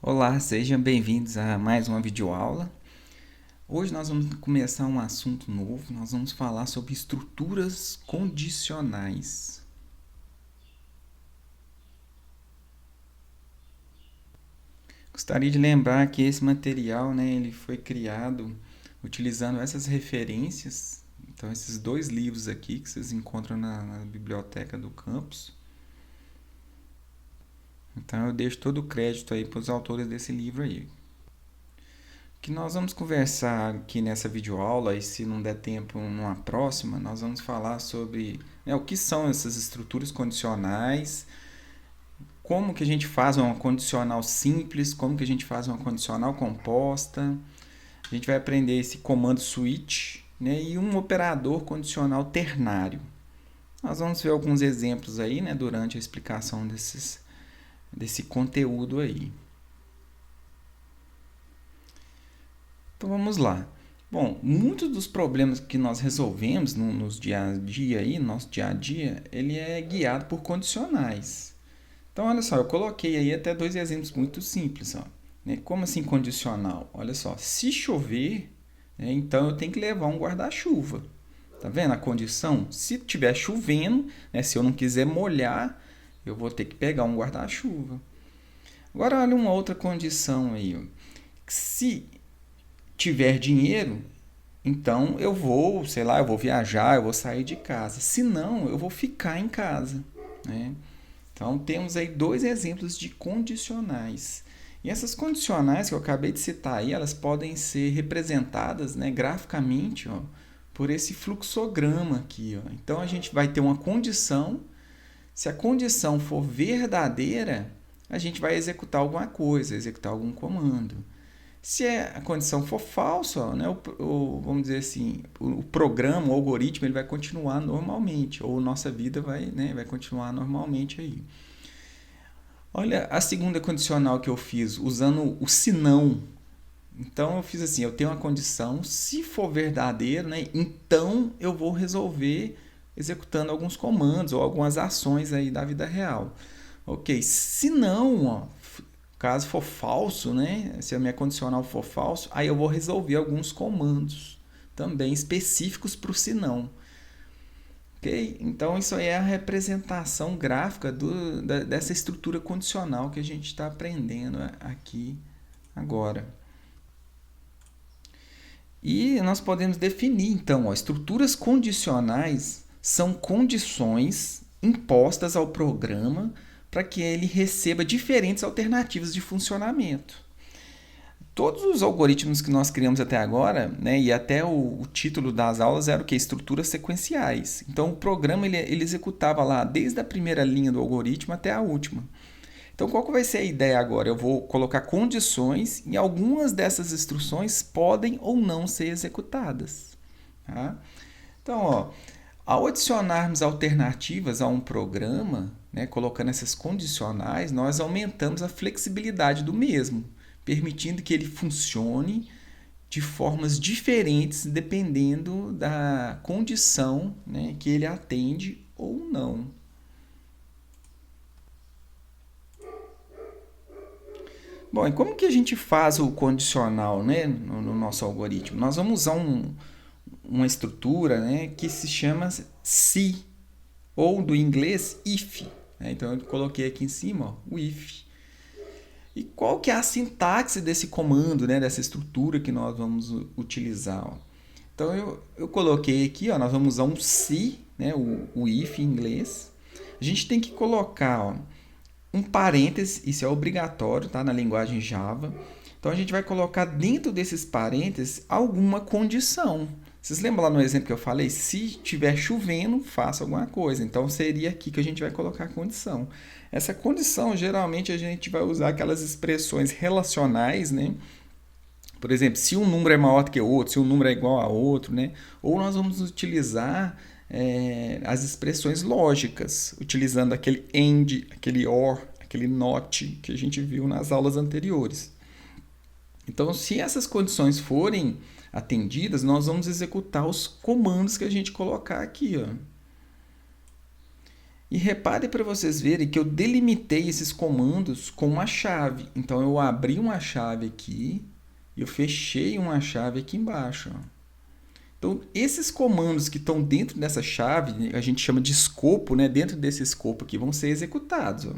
Olá, sejam bem-vindos a mais uma videoaula. Hoje nós vamos começar um assunto novo, nós vamos falar sobre estruturas condicionais. Gostaria de lembrar que esse material, ele foi criado utilizando essas referências, então esses dois livros aqui que vocês encontram na biblioteca do campus. Então eu deixo todo o crédito aí para os autores desse livro aí. O que nós vamos conversar aqui nessa videoaula, e se não der tempo numa próxima, nós vamos falar sobre o que são essas estruturas condicionais, como que a gente faz uma condicional simples, como que a gente faz uma condicional composta. A gente vai aprender esse comando switch, e um operador condicional ternário. Nós vamos ver alguns exemplos aí, durante a explicação desse conteúdo aí. Então vamos lá. Bom, muitos dos problemas que nós resolvemos no nosso dia a dia, ele é guiado por condicionais. Então, olha só, eu coloquei aí até dois exemplos muito simples. Como assim condicional? Olha só, se chover, então eu tenho que levar um guarda-chuva. Tá vendo a condição? Se estiver chovendo, se eu não quiser molhar, eu vou ter que pegar um guarda-chuva. Agora, olha uma outra condição aí. Se tiver dinheiro, então eu vou, sei lá, eu vou viajar, eu vou sair de casa. Se não, eu vou ficar em casa. Então temos aí dois exemplos de condicionais. E essas condicionais que eu acabei de citar aí, elas podem ser representadas, graficamente, por esse fluxograma aqui. Então a gente vai ter uma condição. Se a condição for verdadeira, a gente vai executar alguma coisa, executar algum comando. Se a condição for falsa, vamos dizer assim, o programa, o algoritmo, ele vai continuar normalmente, ou nossa vida vai continuar normalmente aí. Olha a segunda condicional que eu fiz, usando o senão. Então eu fiz assim, eu tenho uma condição, se for verdadeiro, então eu vou resolver executando alguns comandos ou algumas ações aí da vida real. Ok, se não, caso for falso, se a minha condicional for falso, aí eu vou resolver alguns comandos também específicos para o senão. Ok? Então isso aí é a representação gráfica dessa estrutura condicional que a gente está aprendendo aqui agora. E nós podemos definir, então, estruturas condicionais são condições impostas ao programa para que ele receba diferentes alternativas de funcionamento. Todos os algoritmos que nós criamos até agora, e até o título das aulas era o que? Estruturas sequenciais. Então o programa ele executava lá desde a primeira linha do algoritmo até a última. Então, qual que vai ser a ideia agora? Eu vou colocar condições e algumas dessas instruções podem ou não ser executadas. Tá? Então, ao adicionarmos alternativas a um programa, colocando essas condicionais, nós aumentamos a flexibilidade do mesmo, permitindo que ele funcione de formas diferentes dependendo da condição que ele atende ou não. Bom, e como que a gente faz o condicional no nosso algoritmo? Nós vamos usar uma estrutura que se chama se, ou do inglês if. Então eu coloquei aqui em cima o if. E qual que é a sintaxe desse comando, dessa estrutura que nós vamos utilizar? Então eu coloquei aqui, nós vamos usar um se, o if em inglês. A gente tem que colocar um parêntese, isso é obrigatório, tá? Na linguagem Java. Então a gente vai colocar dentro desses parênteses alguma condição. Vocês lembram lá no exemplo que eu falei? Se estiver chovendo, faça alguma coisa. Então seria aqui que a gente vai colocar a condição. Essa condição, geralmente, a gente vai usar aquelas expressões relacionais, Por exemplo, se um número é maior do que o outro, se um número é igual a outro, Ou nós vamos utilizar as expressões lógicas, utilizando aquele AND, aquele OR, aquele NOT que a gente viu nas aulas anteriores. Então, se essas condições forem atendidas, nós vamos executar os comandos que a gente colocar aqui. E repare para vocês verem que eu delimitei esses comandos com uma chave. Então, eu abri uma chave aqui e eu fechei uma chave aqui embaixo. Ó. Então, esses comandos que estão dentro dessa chave, a gente chama de escopo, né? Dentro desse escopo aqui, vão ser executados. Ó.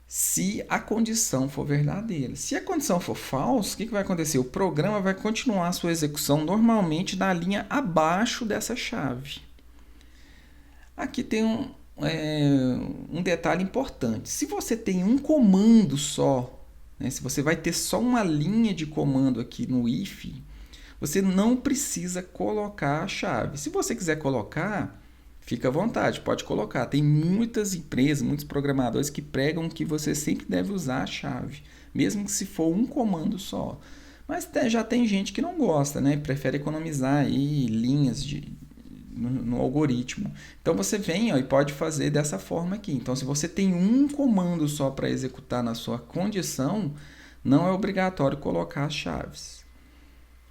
Se a condição for verdadeira. Se a condição for falsa, o que vai acontecer? O programa vai continuar a sua execução normalmente na linha abaixo dessa chave. Aqui tem um detalhe importante. Se você tem um comando só, né, se você vai ter só uma linha de comando aqui no if, você não precisa colocar a chave. Se você quiser colocar, fica à vontade, pode colocar. Tem muitas empresas, muitos programadores que pregam que você sempre deve usar a chave, mesmo que se for um comando só. Mas já tem gente que não gosta, né? Prefere economizar aí linhas no algoritmo. Então você vem e pode fazer dessa forma aqui. Então, se você tem um comando só para executar na sua condição, não é obrigatório colocar as chaves.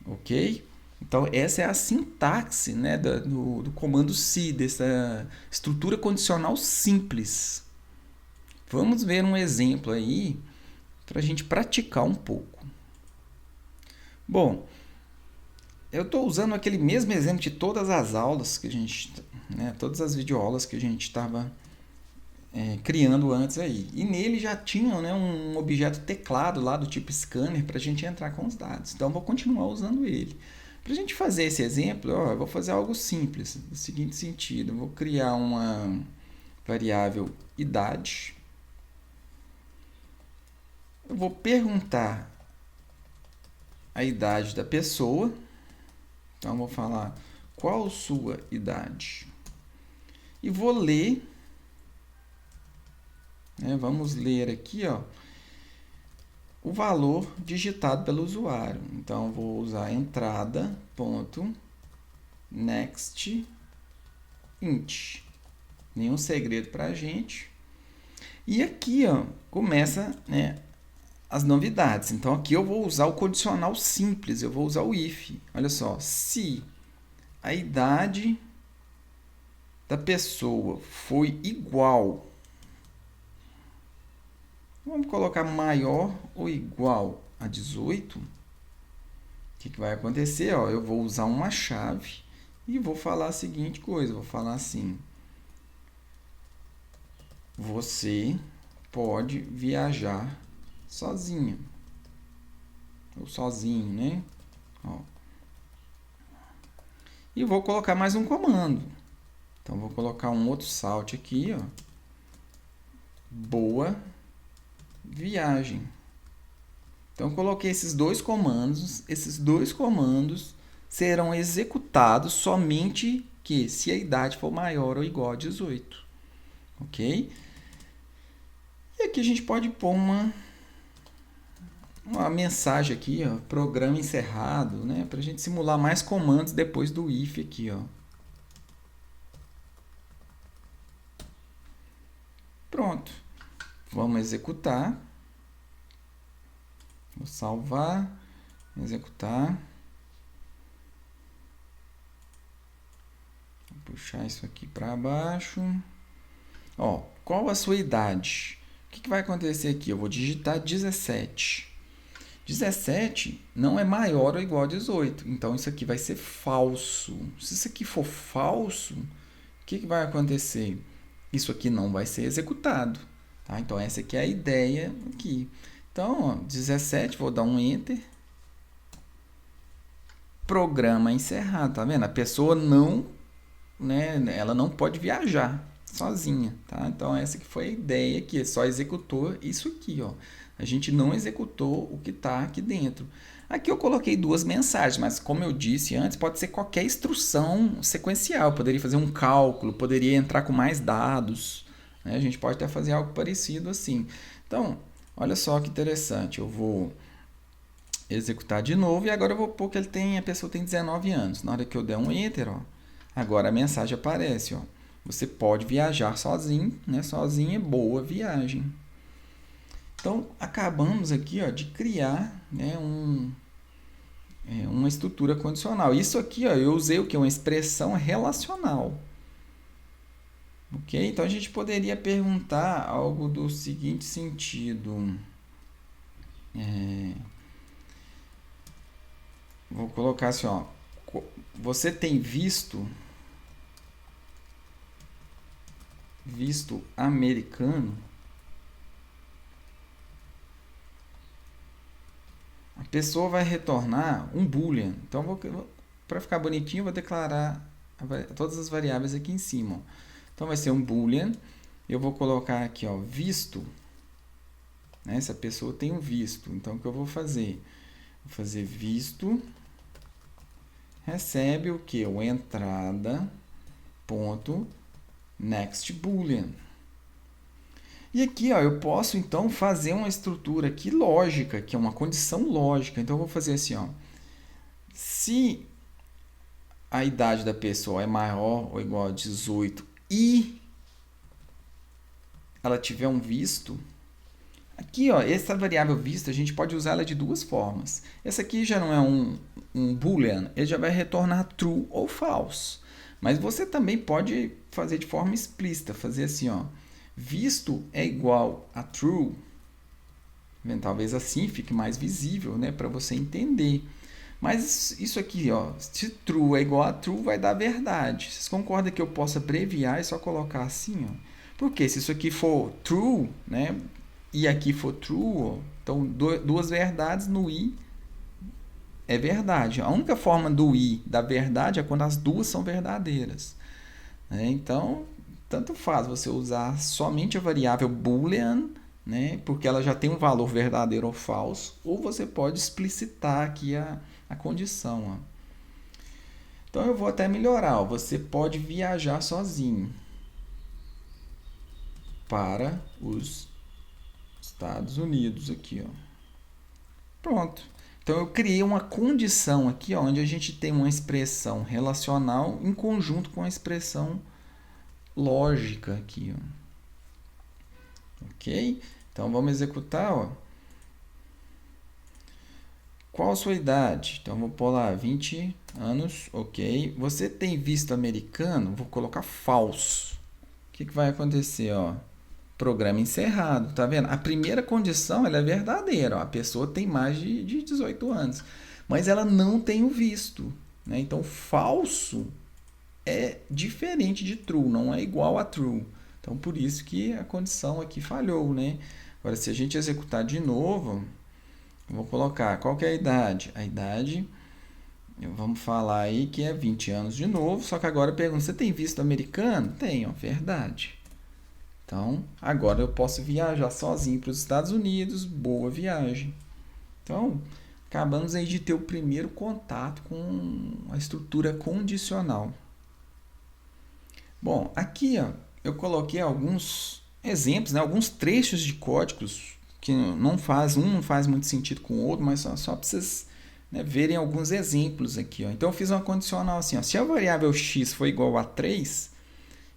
Ok? Então, essa é a sintaxe, né, do comando se, dessa estrutura condicional simples. Vamos ver um exemplo aí para a gente praticar um pouco. Bom, eu estou usando aquele mesmo exemplo de todas as aulas que a gente, né, todas as videoaulas que a gente estava criando antes aí. E nele já tinha, né, um objeto teclado lá do tipo scanner para a gente entrar com os dados. Então, eu vou continuar usando ele. Para a gente fazer esse exemplo, eu vou fazer algo simples, no seguinte sentido. Eu vou criar uma variável idade. Eu vou perguntar a idade da pessoa. Então, eu vou falar qual sua idade. E vou ler. Vamos ler aqui, ó, o valor digitado pelo usuário. Então, vou usar entrada.next int. Nenhum segredo para a gente. E aqui, ó, começa, né, as novidades. Então, aqui eu vou usar o condicional simples. Eu vou usar o if. Olha só. Se a idade da pessoa foi igual, vamos colocar maior ou igual a 18. O que vai acontecer? Ó, eu vou usar uma chave e vou falar a seguinte coisa. Vou falar assim. Você pode viajar sozinho. Ou sozinho, né? Ó. E vou colocar mais um comando. Então, vou colocar um outro salt aqui, ó. Boa viagem. Então, eu coloquei esses dois comandos. Esses dois comandos serão executados somente que se a idade for maior ou igual a 18. Ok? E aqui a gente pode pôr uma mensagem aqui, ó, programa encerrado, né? Para a gente simular mais comandos depois do if aqui, ó. Pronto. Vamos executar. Vou salvar, executar. Vou puxar isso aqui para baixo. Ó, qual a sua idade? O que vai acontecer aqui? Eu vou digitar 17. 17 não é maior ou igual a 18. Então, isso aqui vai ser falso. Se isso aqui for falso, o que vai acontecer? Isso aqui não vai ser executado. Tá? Então, essa aqui é a ideia aqui. Então, ó, 17, vou dar um Enter. Programa encerrado, tá vendo? A pessoa não, né, ela não pode viajar sozinha, tá? Então, essa que foi a ideia aqui, só executou isso aqui, ó. A gente não executou o que está aqui dentro. Aqui eu coloquei duas mensagens, mas como eu disse antes, pode ser qualquer instrução sequencial. Poderia fazer um cálculo, poderia entrar com mais dados, né? A gente pode até fazer algo parecido assim. Então, olha só que interessante. Eu vou executar de novo e agora eu vou pôr que a pessoa tem 19 anos. Na hora que eu der um Enter, ó, agora a mensagem aparece, ó. Você pode viajar sozinho, né? Sozinha, boa viagem. Então, acabamos aqui, ó, de criar, né, uma estrutura condicional. Isso aqui, ó, eu usei o que? Uma expressão relacional. Ok? Então a gente poderia perguntar algo do seguinte sentido. Vou colocar assim, ó. Você tem visto americano? A pessoa vai retornar um boolean. Então, para ficar bonitinho, eu vou declarar todas as variáveis aqui em cima. Ó. Então, vai ser um boolean. Eu vou colocar aqui, ó, visto. Né? Essa pessoa tem um visto. Então, o que eu vou fazer? Vou fazer visto. Recebe o que? O entrada ponto next boolean. E aqui, ó, eu posso então fazer uma estrutura aqui lógica, que é uma condição lógica. Então eu vou fazer assim, ó. Se a idade da pessoa é maior ou igual a 18 e ela tiver um visto, aqui, ó, essa variável visto, a gente pode usar ela de duas formas. Essa aqui já não é um boolean, ele já vai retornar true ou false. Mas você também pode fazer de forma explícita, fazer assim, ó. Visto é igual a true. Talvez assim fique mais visível, né, para você entender. Mas isso aqui, ó, se true é igual a true, vai dar verdade. Vocês concordam que eu posso abreviar e só colocar assim, ó? Porque se isso aqui for true, né, e aqui for true, ó, então duas verdades no i é verdade. A única forma do i da verdade é quando as duas são verdadeiras. Né? Então, tanto faz você usar somente a variável boolean, né, porque ela já tem um valor verdadeiro ou falso, ou você pode explicitar aqui a condição. Ó. Então, eu vou até melhorar. Ó. Você pode viajar sozinho para os Estados Unidos. Aqui, ó. Pronto. Então, eu criei uma condição aqui, ó, onde a gente tem uma expressão relacional em conjunto com a expressão lógica aqui. Ó. Ok? Então, vamos executar. Ó. Qual a sua idade? Então, vou pôr lá 20 anos. Ok. Você tem visto americano? Vou colocar falso. O que vai acontecer? Ó? Programa encerrado. Tá vendo? A primeira condição ela é verdadeira. Ó. A pessoa tem mais de 18 anos. Mas ela não tem o visto. Né? Então, falso é diferente de true. Não é igual a true. Então, por isso que a condição aqui falhou, né? Agora, se a gente executar de novo, eu vou colocar qual que é a idade? A idade, vamos falar aí que é 20 anos de novo, só que agora eu pergunto, você tem visto americano? Tenho, verdade. Então, agora eu posso viajar sozinho para os Estados Unidos, boa viagem. Então, acabamos aí de ter o primeiro contato com a estrutura condicional. Bom, aqui, ó, eu coloquei alguns exemplos, né, alguns trechos de códigos que não faz muito sentido com o outro, mas só para vocês, né, verem alguns exemplos aqui. Ó. Então, eu fiz uma condicional assim, ó, se a variável x for igual a 3,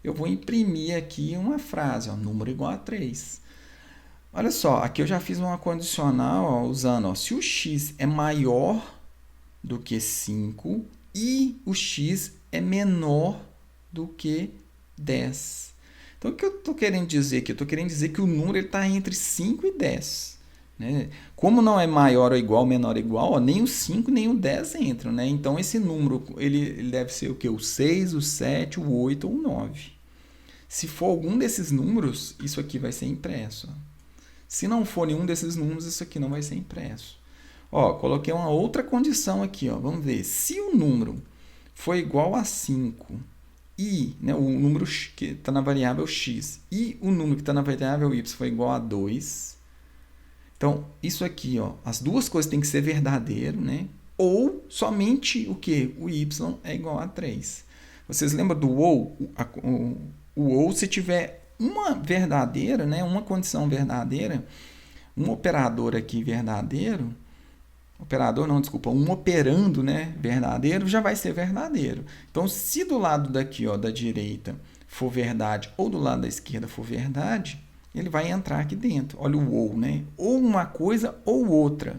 eu vou imprimir aqui uma frase, ó, número igual a 3. Olha só, aqui eu já fiz uma condicional ó, usando, ó, se o x é maior do que 5 e o x é menor do que 10. Então, o que eu estou querendo dizer aqui? Eu estou querendo dizer que o número está entre 5 e 10. Né? Como não é maior ou igual, menor ou igual, ó, nem o 5 nem o 10 entram. Né? Então, esse número ele deve ser o quê? O 6, o 7, o 8 ou o 9. Se for algum desses números, isso aqui vai ser impresso. Ó. Se não for nenhum desses números, isso aqui não vai ser impresso. Ó, coloquei uma outra condição aqui. Ó. Vamos ver. Se o número for igual a 5 e né, o número que está na variável x e o número que está na variável y for igual a 2, então isso aqui, ó, as duas coisas têm que ser verdadeiro, né? Ou somente o que? O y é igual a 3. Vocês lembram do ou? O ou se tiver uma verdadeira, né, uma condição verdadeira, um operador aqui verdadeiro, um operando, né, verdadeiro, já vai ser verdadeiro. Então, se do lado daqui, ó, da direita, for verdade, ou do lado da esquerda for verdade, ele vai entrar aqui dentro. Olha o ou, né? Ou uma coisa ou outra.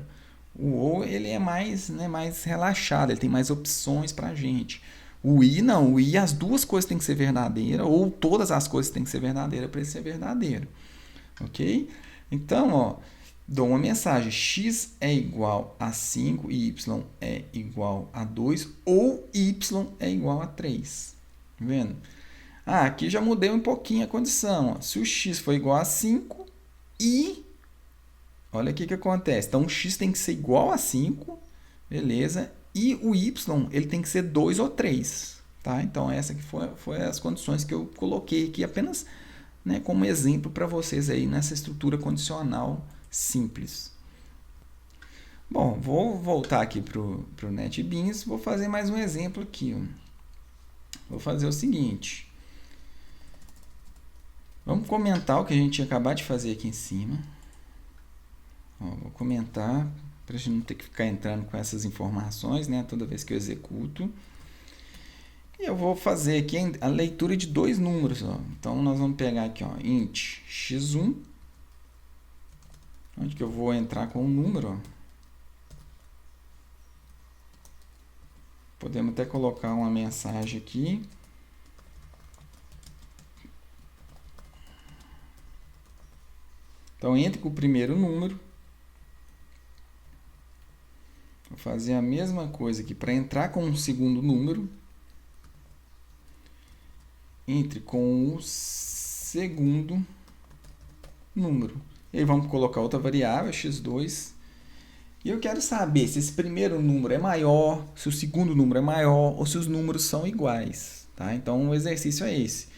O ou ele é mais, né, mais relaxado, ele tem mais opções para a gente. O i não, o i as duas coisas têm que ser verdadeiras, ou todas as coisas têm que ser verdadeiras para ele ser verdadeiro. Ok? Então, ó, dou uma mensagem, x é igual a 5 e y é igual a 2, ou y é igual a 3. Tá vendo? Ah, aqui já mudei um pouquinho a condição. Ó. Se o x for igual a 5 e... Olha aqui o que acontece. Então, o x tem que ser igual a 5, beleza? E o y ele tem que ser 2 ou 3. Tá? Então, essa aqui foi as condições que eu coloquei aqui apenas, né, como exemplo para vocês aí nessa estrutura condicional simples. Bom, vou voltar aqui para o NetBeans, vou fazer mais um exemplo aqui. Ó. Vou fazer o seguinte. Vamos comentar o que a gente ia acabar de fazer aqui em cima. Ó, vou comentar para a gente não ter que ficar entrando com essas informações, né, toda vez que eu executo. E eu vou fazer aqui a leitura de dois números. Ó. Então, nós vamos pegar aqui, ó, int x1, onde que eu vou entrar com o número. Ó. Podemos até colocar uma mensagem aqui. Então, entre com o primeiro número. Vou fazer a mesma coisa aqui para entrar com o segundo número. Entre com o segundo número. E aí vamos colocar outra variável, x2. E eu quero saber se esse primeiro número é maior, se o segundo número é maior, ou se os números são iguais. Tá? Então, o exercício é esse.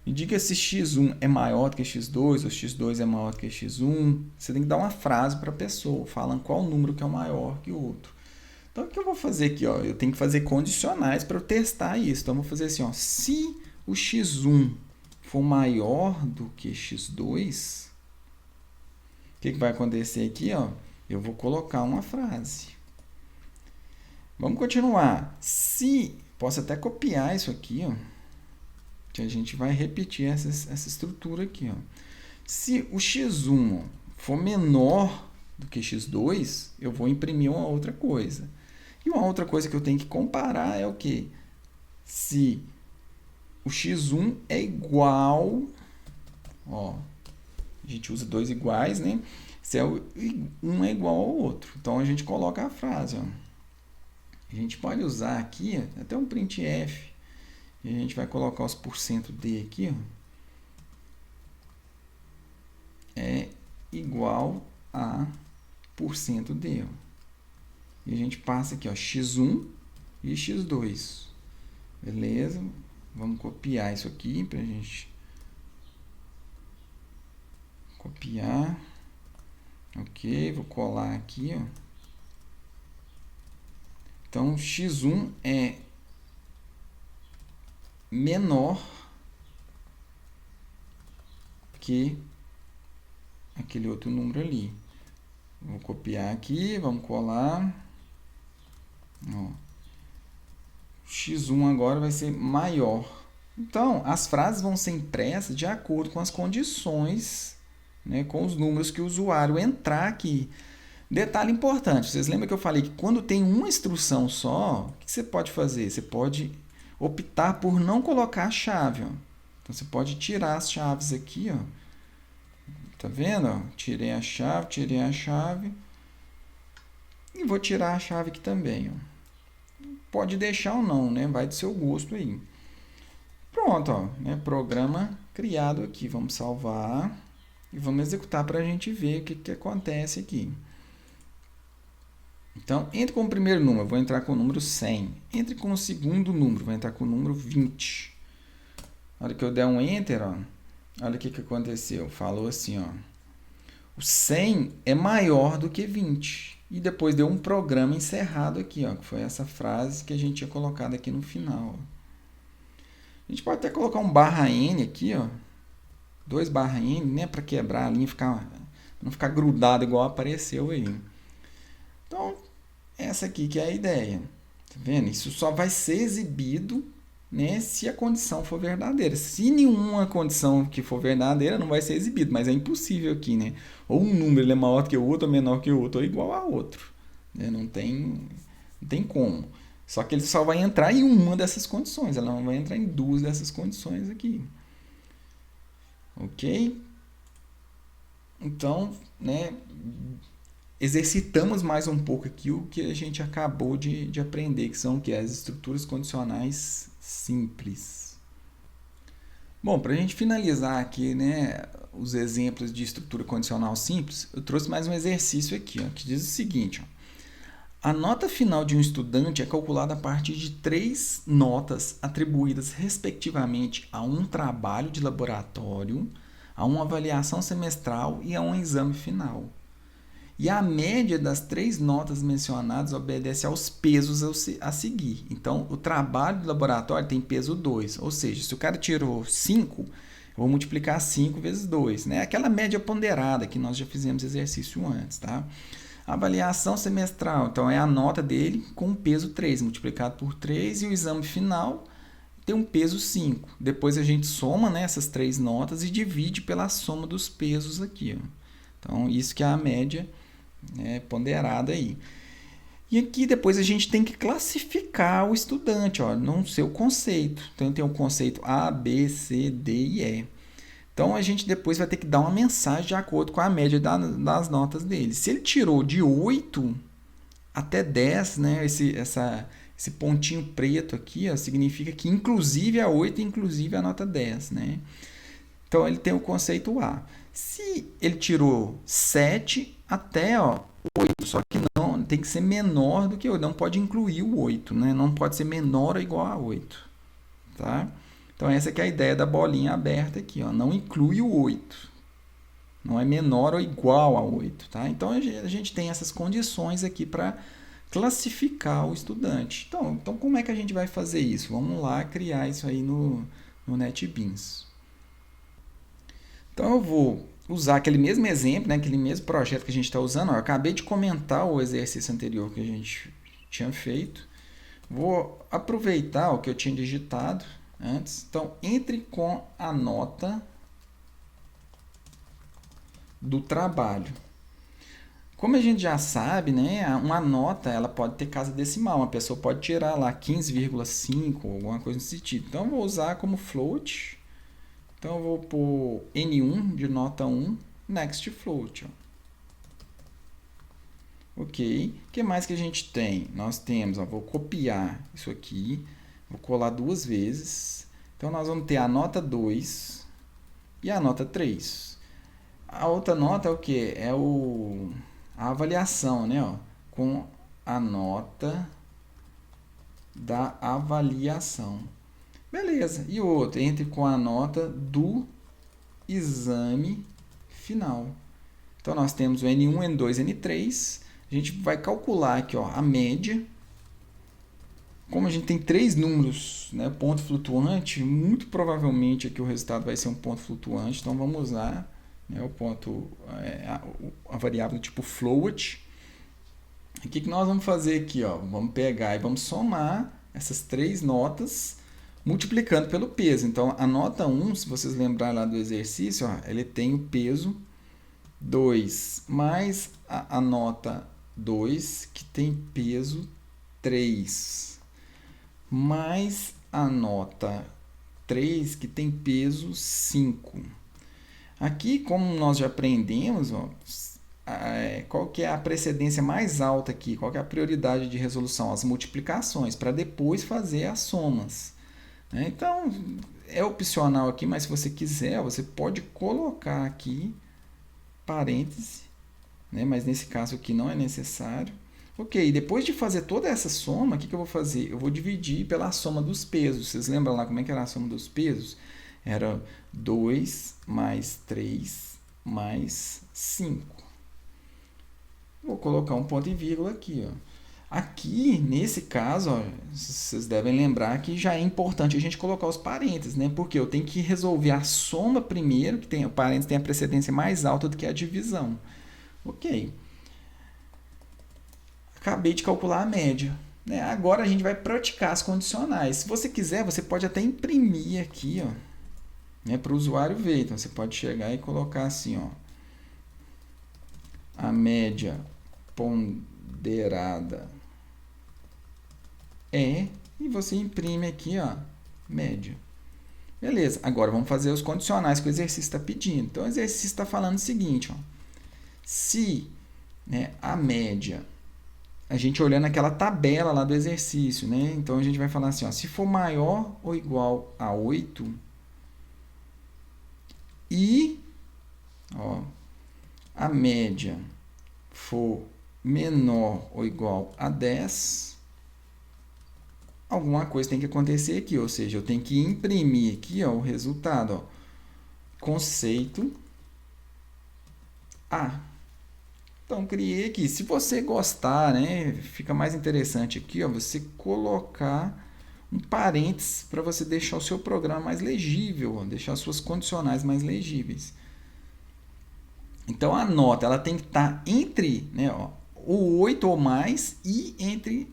Me diga se x1 é maior do que x2, ou x2 é maior do que x1. Você tem que dar uma frase para a pessoa, falando qual número que é o maior que o outro. Então, o que eu vou fazer aqui? Ó? Eu tenho que fazer condicionais para eu testar isso. Então, eu vou fazer assim, ó, se o x1 for maior do que x2, o que vai acontecer aqui? Ó? Eu vou colocar uma frase. Vamos continuar. Se, posso até copiar isso aqui, ó, que a gente vai repetir essa estrutura aqui. Ó. Se o x1 for menor do que x2, eu vou imprimir uma outra coisa. E uma outra coisa que eu tenho que comparar é o quê? Se o x1 é igual... Ó, a gente usa dois iguais, né? Se um é igual ao outro. Então, a gente coloca a frase. Ó. A gente pode usar aqui até um printf. E a gente vai colocar os %d aqui. Ó. É igual a %d. Ó. E a gente passa aqui, ó, x1 e x2. Beleza? Vamos copiar isso aqui para a gente copiar. Ok, vou colar aqui. Ó. Então, x1 é menor que aquele outro número ali. Vou copiar aqui, vamos colar. Ó. X1 agora vai ser maior. Então, as frases vão ser impressas de acordo com as condições, né, com os números que o usuário entrar aqui. Detalhe importante, vocês lembram que eu falei que quando tem uma instrução só, o que você pode fazer? Você pode optar por não colocar a chave. Ó. Então, você pode tirar as chaves aqui. Ó. Tá vendo? Ó? Tirei a chave. E vou tirar a chave aqui também. Ó. Pode deixar ou não, né? Vai do seu gosto aí. Pronto, ó, né? Programa criado aqui. Vamos salvar e vamos executar para a gente ver o que acontece aqui. Então, entre com o primeiro número, vou entrar com o número 100. Entre com o segundo número, vou entrar com o número 20. Na hora que eu der um Enter, ó, olha o que aconteceu. Falou assim, ó, o 100 é maior do que 20. E depois deu um programa encerrado aqui, ó, que foi essa frase que a gente tinha colocado aqui no final. Ó. A gente pode até colocar um /n aqui, ó, 2/n, né, para quebrar a linha, não ficar grudado igual apareceu aí. Então, essa aqui que é a ideia. Tá vendo? Isso só vai ser exibido, né, se a condição for verdadeira. Se nenhuma condição que for verdadeira, não vai ser exibido. Mas é impossível aqui, né? Ou um número ele é maior que o outro, ou menor que o outro, ou igual a outro. Né? Não tem como. Só que ele só vai entrar em uma dessas condições, ela não vai entrar em duas dessas condições aqui. Ok? Então, né, exercitamos mais um pouco aqui o que a gente acabou de aprender, que são as estruturas condicionais simples. Bom, para a gente finalizar aqui, né, os exemplos de estrutura condicional simples, eu trouxe mais um exercício aqui, ó, que diz o seguinte: ó, a nota final de um estudante é calculada a partir de 3 notas atribuídas respectivamente a um trabalho de laboratório, a uma avaliação semestral e a um exame final. E a média das 3 notas mencionadas obedece aos pesos a seguir. Então, o trabalho de laboratório tem peso 2, ou seja, se o cara tirou 5, eu vou multiplicar 5 vezes 2, né? Aquela média ponderada que nós já fizemos exercício antes, tá? A avaliação semestral, então, é a nota dele com o peso 3, multiplicado por 3, e o exame final tem um peso 5. Depois a gente soma, né, essas 3 notas e divide pela soma dos pesos aqui, ó. Então, isso que é a média, né, ponderada aí. E aqui depois a gente tem que classificar o estudante, ó, no seu conceito. Então tem o conceito A, B, C, D e E. Então a gente depois vai ter que dar uma mensagem de acordo com a média das notas dele. Se ele tirou de 8 até 10, né, esse pontinho preto aqui, ó, significa que inclusive a 8 inclusive a nota 10, né? Então ele tem o conceito A. Se ele tirou 7 até 8, só que não tem que ser menor do que 8, não pode incluir o 8, né? Não pode ser menor ou igual a 8, tá? Então essa que é a ideia da bolinha aberta aqui, ó, não inclui o 8. Não é menor ou igual a 8, tá? Então a gente tem essas condições aqui para classificar o estudante. Então como é que a gente vai fazer isso? Vamos lá criar isso aí no NetBeans. Então eu vou usar aquele mesmo exemplo, né, aquele mesmo projeto que a gente está usando. Ó, eu acabei de comentar o exercício anterior que a gente tinha feito. Vou aproveitar o que eu tinha digitado antes. Então, entre com a nota do trabalho. Como a gente já sabe, né, uma nota ela pode ter casa decimal. Uma pessoa pode tirar lá 15,5 ou alguma coisa desse tipo. Então, eu vou usar como float. Então, eu vou pôr N1 de nota 1, next float. Ó. Ok. O que mais que a gente tem? Nós temos, ó, vou copiar isso aqui, vou colar 2 vezes. Então, nós vamos ter a nota 2 e a nota 3. A outra nota é o que? É a avaliação, né? Ó, com a nota da avaliação. Beleza. E o outro? Entre com a nota do exame final. Então, nós temos o N1, N2, N3. A gente vai calcular aqui, ó, a média. Como a gente tem 3 números, né, ponto flutuante, muito provavelmente aqui o resultado vai ser um ponto flutuante. Então, vamos usar, né, o ponto, a variável do tipo float. O que nós vamos fazer aqui? Ó? Vamos pegar e vamos somar essas 3 notas multiplicando pelo peso. Então, a nota 1, se vocês lembrarem lá do exercício, ó, ele tem o peso 2 mais a nota 2, que tem peso 3, mais a nota 3, que tem peso 5. Aqui, como nós já aprendemos, ó, qual que é a precedência mais alta aqui? Qual que é a prioridade de resolução? As multiplicações, para depois fazer as somas. Então, é opcional aqui, mas se você quiser, você pode colocar aqui parêntese, né? Mas nesse caso aqui não é necessário. Ok, depois de fazer toda essa soma, o que eu vou fazer? Eu vou dividir pela soma dos pesos. Vocês lembram lá como é que era a soma dos pesos? Era 2 mais 3 mais 5. Vou colocar um ponto e vírgula aqui, ó. Aqui, nesse caso, ó, vocês devem lembrar que já é importante a gente colocar os parênteses, né? Porque eu tenho que resolver a soma primeiro, que o parênteses tem a precedência mais alta do que a divisão. Ok. Acabei de calcular a média. Né? Agora a gente vai praticar as condicionais. Se você quiser, você pode até imprimir aqui, ó, né, para o usuário ver. Então, você pode chegar e colocar assim, ó, a média ponderada E você imprime aqui, ó, média. Beleza, agora vamos fazer os condicionais que o exercício está pedindo. Então, o exercício está falando o seguinte, ó, se, né, a média, a gente olhando aquela tabela lá do exercício, né, então a gente vai falar assim, ó, se for maior ou igual a 8 e, ó, a média for menor ou igual a 10, alguma coisa tem que acontecer aqui, ou seja, eu tenho que imprimir aqui, ó, o resultado, ó, conceito A. Então, criei aqui. Se você gostar, né, fica mais interessante aqui, ó, você colocar um parênteses para você deixar o seu programa mais legível, ó, deixar suas condicionais mais legíveis. Então, a nota ela tem que estar entre, né, ó, o 8 ou mais e entre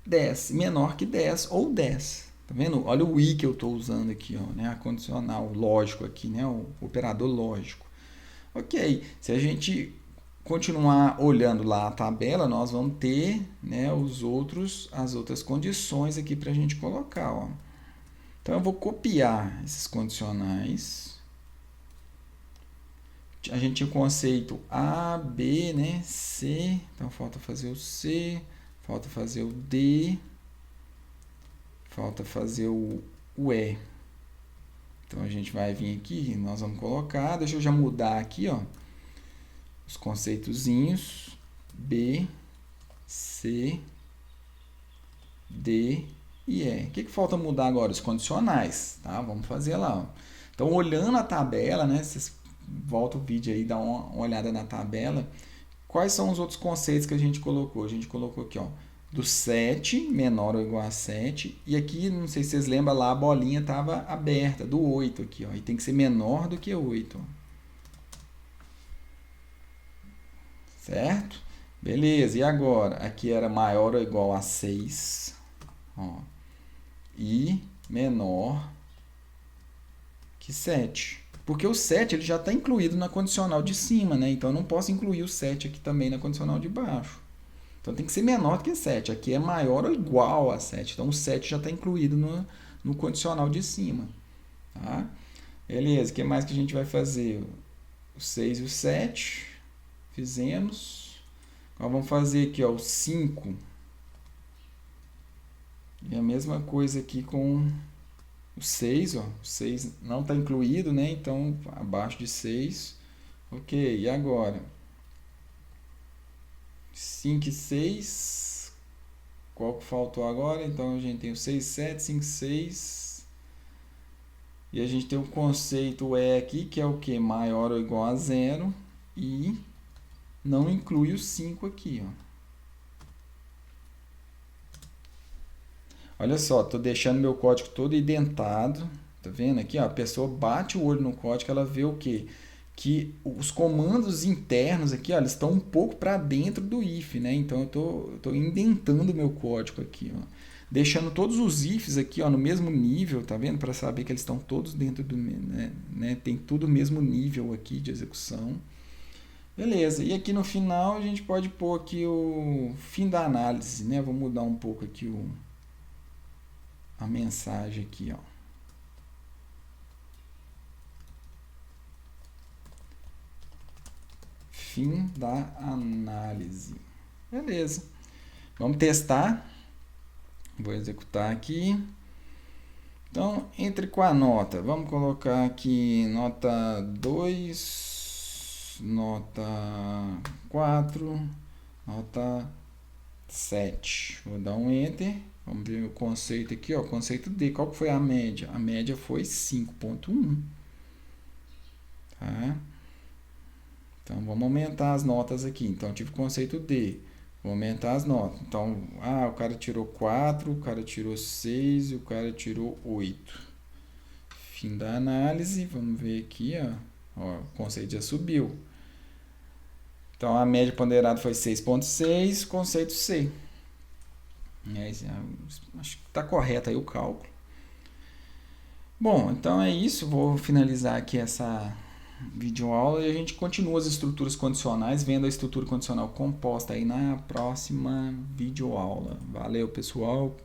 10, menor que 10 ou 10. Tá vendo? Olha o i que eu estou usando aqui, ó, né, a condicional lógico aqui, né, o operador lógico. Ok, se a gente continuar olhando lá a tabela, nós vamos ter, né, as outras condições aqui para a gente colocar. Ó. Então, eu vou copiar esses condicionais. A gente tinha o conceito A, B, né, C. Então, falta fazer o C, falta fazer o D, falta fazer o E. Então, a gente vai vir aqui, nós vamos colocar, deixa eu já mudar aqui, ó, os conceitozinhos B, C, D e E. O que falta mudar agora? Os condicionais, tá? Vamos fazer lá, ó. Então, olhando a tabela, né, vocês volta o vídeo aí, dá uma olhada na tabela. Quais são os outros conceitos que a gente colocou? A gente colocou aqui, ó, do 7, menor ou igual a 7. E aqui, não sei se vocês lembram, lá a bolinha estava aberta, do 8 aqui, ó. E tem que ser menor do que 8. Ó. Certo? Beleza, e agora? Aqui era maior ou igual a 6. Ó. E menor que 7. Porque o 7 ele já está incluído na condicional de cima, né? Então eu não posso incluir o 7 aqui também na condicional de baixo. Então tem que ser menor do que 7. Aqui é maior ou igual a 7. Então o 7 já está incluído no condicional de cima. Tá? Beleza, o que mais que a gente vai fazer? O 6 e o 7. Fizemos. Agora vamos fazer aqui, ó, o 5. E a mesma coisa aqui com o 6. Ó. O 6 não está incluído, né? Então abaixo de 6. Ok, e agora? 5 e 6. Qual que faltou agora? Então a gente tem o 6, 7, 5, 6. E a gente tem o conceito E aqui, que é o que? Maior ou igual a 0. E não inclui o 5 aqui. Ó. Olha só, estou deixando meu código todo indentado. Tá vendo aqui? Ó, a pessoa bate o olho no código, ela vê o quê? Que os comandos internos aqui, ó, eles estão um pouco para dentro do if, né? Então eu tô indentando meu código aqui, ó, deixando todos os ifs aqui, ó, no mesmo nível, tá vendo? Para saber que eles estão todos dentro do, né? Tem tudo o mesmo nível aqui de execução. Beleza. E aqui no final a gente pode pôr aqui o fim da análise, né? Vou mudar um pouco aqui a mensagem aqui, ó. Fim da análise. Beleza. Vamos testar. Vou executar aqui. Então, entre com a nota. Vamos colocar aqui nota 2, nota 4, nota 7. Vou dar um Enter. Vamos ver o conceito aqui, ó. Conceito D. Qual que foi a média? A média foi 5.1. Tá? Então, vamos aumentar as notas aqui. Então, eu tive o conceito D. Vou aumentar as notas. Então, o cara tirou 4, o cara tirou 6 e o cara tirou 8. Fim da análise. Vamos ver aqui, ó, o conceito já subiu. Então, a média ponderada foi 6.6, conceito C. Acho que está correto aí o cálculo. Bom, então é isso. Vou finalizar aqui essa videoaula e a gente continua as estruturas condicionais, vendo a estrutura condicional composta aí na próxima videoaula. Valeu, pessoal!